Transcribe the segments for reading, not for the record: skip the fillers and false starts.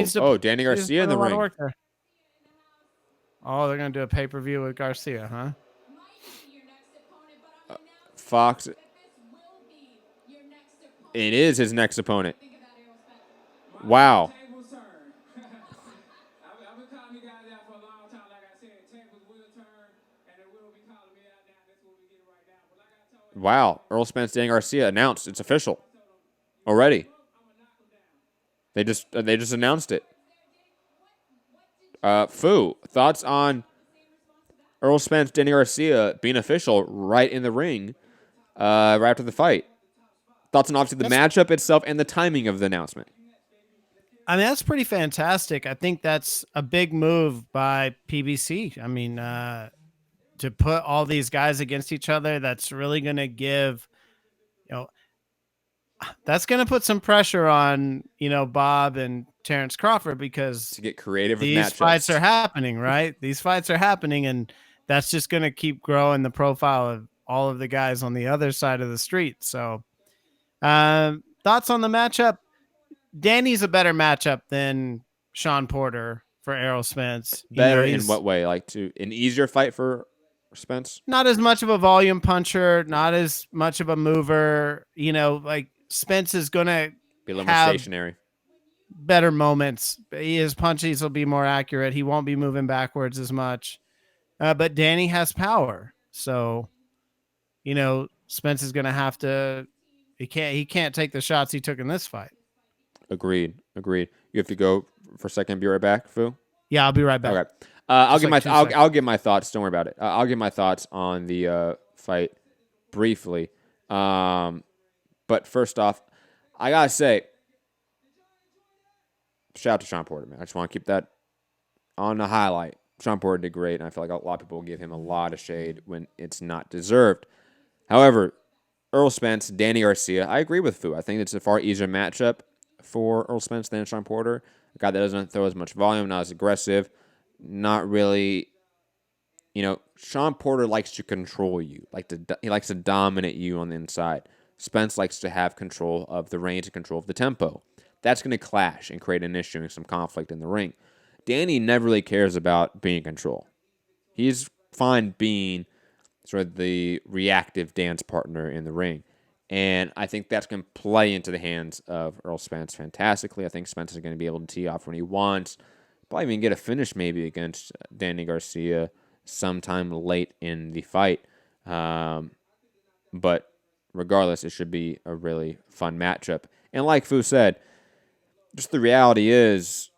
needs to. Danny He's Garcia in put the a lot of ring. work there. Oh, they're gonna do a pay-per-view with Garcia, huh? Fox. It is his next opponent. Wow. Wow. Errol Spence, Danny Garcia announced. It's official already. They just announced it. Fu, thoughts on Errol Spence, Danny Garcia being official right in the ring right after the fight? Thoughts on obviously the matchup itself and the timing of the announcement. I mean, that's pretty fantastic. I think that's a big move by PBC. I mean, to put all these guys against each other, that's really going to give, that's going to put some pressure on, Bob and Terrence Crawford, because to get creative with these matchups. Fights are happening, right? These fights are happening, and that's just going to keep growing the profile of all of the guys on the other side of the street. So, thoughts on the matchup? Danny's a better matchup than Sean Porter for Errol Spence. Better in what way? Like an easier fight for Spence? Not as much of a volume puncher, not as much of a mover. Like Spence is going to be a little more stationary. Better moments. His punches will be more accurate. He won't be moving backwards as much. But Danny has power. So, Spence is going to have to, he can't take the shots he took in this fight. Agreed. You have to go for a second. Be right back, Fu. Yeah, I'll be right back. Okay. I'll give my thoughts. Don't worry about it. I'll give my thoughts on the fight briefly. But first off, I gotta say, shout out to Sean Porter, man. I just want to keep that on the highlight. Sean Porter did great, and I feel like a lot of people give him a lot of shade when it's not deserved. However, Errol Spence, Danny Garcia, I agree with Fu. I think it's a far easier matchup for Errol Spence than Sean Porter. A guy that doesn't throw as much volume, not as aggressive, not really. Sean Porter likes to control you. He likes to dominate you on the inside. Spence likes to have control of the range and control of the tempo. That's going to clash and create an issue and some conflict in the ring. Danny never really cares about being in control. He's fine being sort of the reactive dance partner in the ring. And I think that's going to play into the hands of Errol Spence fantastically. I think Spence is going to be able to tee off when he wants. Probably even get a finish maybe against Danny Garcia sometime late in the fight. But regardless, it should be a really fun matchup. And like Fu said, just the reality is,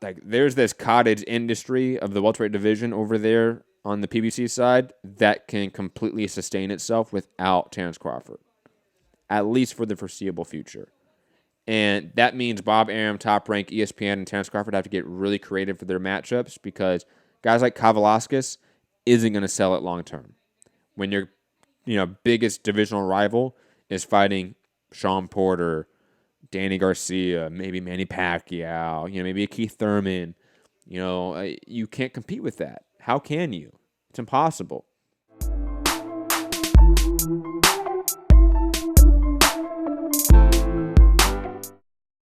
like, there's this cottage industry of the welterweight division over there on the PBC side that can completely sustain itself without Terrence Crawford, at least for the foreseeable future. And that means Bob Arum, Top Rank, ESPN, and Terrence Crawford have to get really creative for their matchups, because guys like Kavaliauskas isn't going to sell it long term. When your biggest divisional rival is fighting Sean Porter, Danny Garcia, maybe Manny Pacquiao, maybe a Keith Thurman, you can't compete with that. How can you? It's impossible.